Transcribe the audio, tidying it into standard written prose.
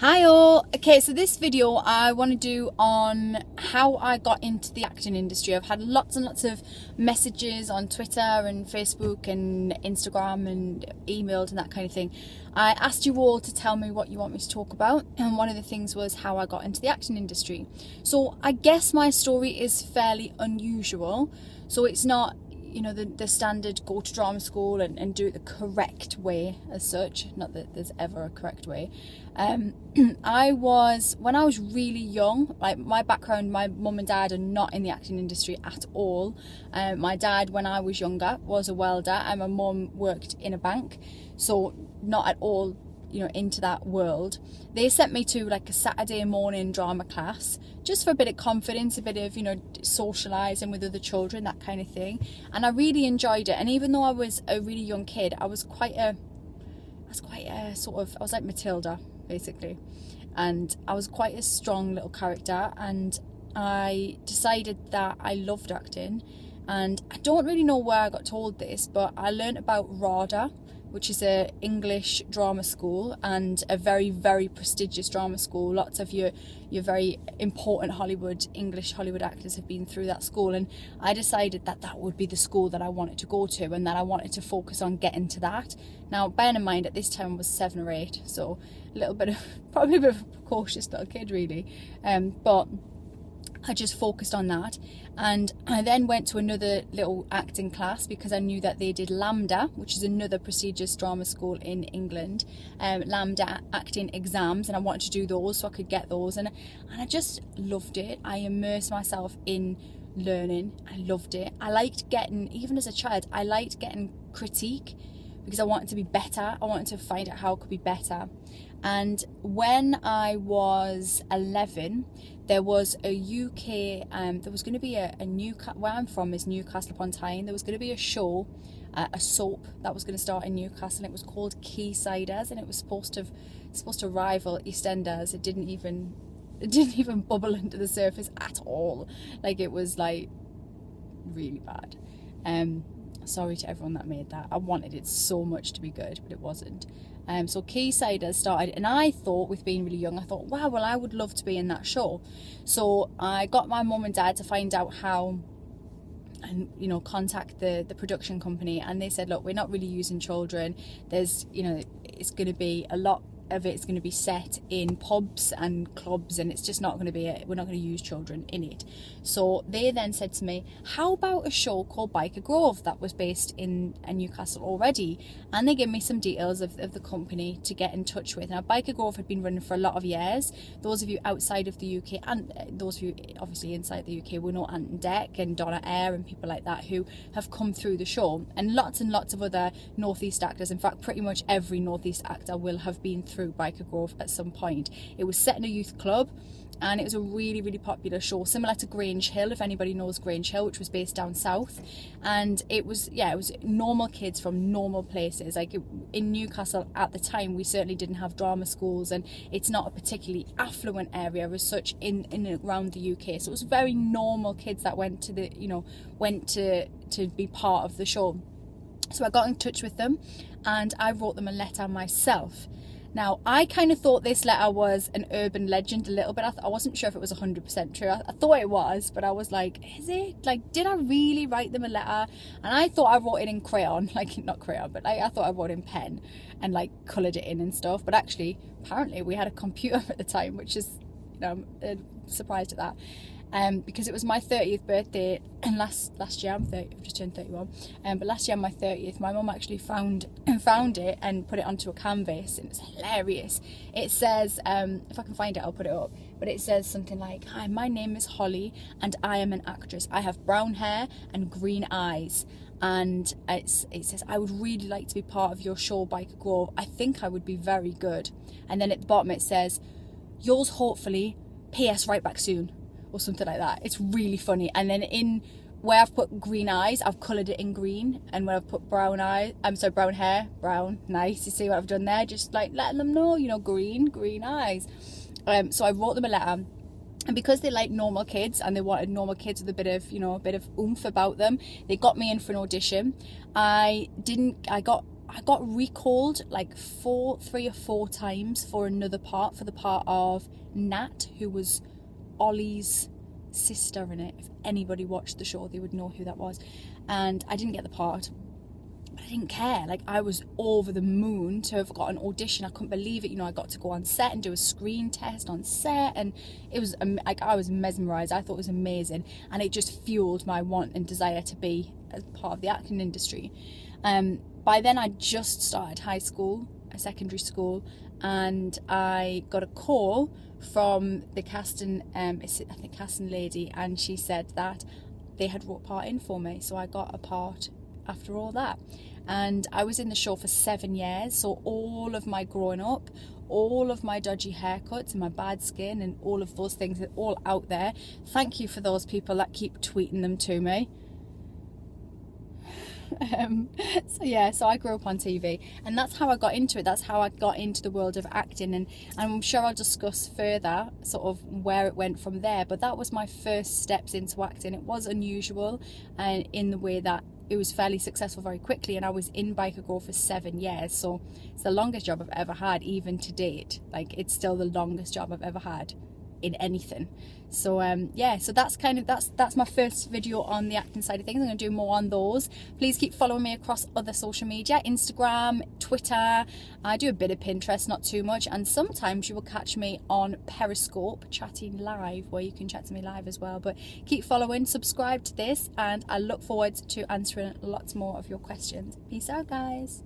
Hi all! Okay, so this video I want to do on how I got into the acting industry. I've had lots and lots of messages on Twitter and Facebook and Instagram and emailed and that kind of thing. I asked you all to tell me what you want me to talk about, and one of the things was how I got into the acting industry. So I guess my story is fairly unusual. So it's not, you know, the standard go to drama school and do it the correct way as such. Not that there's ever a correct way. When I was really young, like my background, my mum and dad are not in the acting industry at all. My dad, when I was younger, was a welder and my mum worked in a bank. So not at all, you know, into that world. They sent me to like a Saturday morning drama class just for a bit of confidence, a bit of, you know, socializing with other children, that kind of thing. And I really enjoyed it. And even though I was a really young kid, I was quite a sort of, I was like Matilda basically, and I was quite a strong little character, and I decided that I loved acting. And I don't really know where I got told this, but I learned about RADA, which is a English drama school and a very, very prestigious drama school. Lots of your very important English Hollywood actors have been through that school, and I decided that that would be the school that I wanted to go to and that I wanted to focus on getting to that. Now, bearing in mind at this time I was 7 or 8, so a little bit of, probably a bit of a precocious little kid really, but I just focused on that. And I then went to another little acting class because I knew that they did LAMDA, which is another prestigious drama school in England, LAMDA acting exams, and I wanted to do those so I could get those, and I just loved it. I immersed myself in learning. I loved it. I liked getting, even as a child, I liked getting critique because I wanted to be better. I wanted to find out how I could be better. And when I was 11, there was a UK, there was going to be a where I'm from is Newcastle upon Tyne. There was going to be a show, a soap that was going to start in Newcastle, and it was called Quaysiders, and it was supposed to rival EastEnders. It didn't even bubble under the surface at all. Like, it was like really bad. Sorry to everyone that made that. I wanted it so much to be good, but it wasn't. So Quaysiders started, and I thought, with being really young, I thought, wow, well, I would love to be in that show. So I got my mum and dad to find out how, and, you know, contact the production company, and they said, look, we're not really using children. There's, you know, it's going to be a lot of it's going to be set in pubs and clubs, and it's just not going to be we're not going to use children in it. So they then said to me, how about a show called Biker Grove that was based in Newcastle already? And they gave me some details of the company to get in touch with. Now, Biker Grove had been running for a lot of years. Those of you outside of the UK, and those of you obviously inside the UK, will know Ant and Dec and Donna Eyre and people like that who have come through the show, and lots of other North East actors. In fact, pretty much every North East actor will have been through Biker Grove at some point. It was set in a youth club, and it was a really, really popular show, similar to Grange Hill, if anybody knows Grange Hill, which was based down south. And it was normal kids from normal places. Like, in Newcastle at the time, we certainly didn't have drama schools, and it's not a particularly affluent area as such in and around the UK. So it was very normal kids that went to be part of the show. So I got in touch with them, and I wrote them a letter myself. Now, I kind of thought this letter was an urban legend a little bit. I wasn't sure if it was 100% true. I thought it was, but I was like, is it? Like, did I really write them a letter? And I thought I wrote it in crayon, like, not crayon, but I thought I wrote in pen and like coloured it in and stuff. But actually, apparently we had a computer at the time, which is, you know, I'm surprised at that. Because it was my 30th birthday, and last year, I've just turned 31, but last year on my 30th, my mum actually found it and put it onto a canvas, and it's hilarious. It says, if I can find it, I'll put it up, but it says something like, hi, my name is Holly, and I am an actress. I have brown hair and green eyes. And it says, I would really like to be part of your show, Biker Grove. I think I would be very good. And then at the bottom it says, yours hopefully, PS right back soon, or something like that. It's really funny. And then in where I've put green eyes, I've coloured it in green, and where I've put brown hair, brown. Nice. You see what I've done there? Just like letting them know, you know, green eyes. So I wrote them a letter, and because they like normal kids and they wanted normal kids with a bit of oomph about them, they got me in for an audition. I got I got recalled like 3 or 4 times for another part, for the part of Nat, who was Ollie's sister in it. If anybody watched the show, they would know who that was. And I didn't get the part, but I didn't care. Like, I was over the moon to have got an audition. I couldn't believe it. You know, I got to go on set and do a screen test on set, and it was like, I was mesmerized. I thought it was amazing, and it just fueled my want and desire to be a part of the acting industry. By then I just started high school, secondary school, and I got a call from the casting, casting lady, and she said that they had wrote part in for me, so I got a part after all that. And I was in the show for 7 years, so all of my growing up, all of my dodgy haircuts and my bad skin and all of those things are all out there. Thank you for those people that keep tweeting them to me. So I grew up on TV, and that's how I got into it. That's how I got into the world of acting, and I'm sure I'll discuss further sort of where it went from there. But that was my first steps into acting. It was unusual, and in the way that it was fairly successful very quickly, and I was in Biker Girl for 7 years, so it's the longest job I've ever had, even to date. Like, it's still the longest job I've ever had in anything. So so that's my first video on the acting side of things. I'm going to do more on those. Please keep following me across other social media, Instagram, Twitter. I do a bit of Pinterest, not too much, and sometimes you will catch me on Periscope chatting live, where you can chat to me live as well. But keep following, subscribe to this, and I look forward to answering lots more of your questions. Peace out, guys.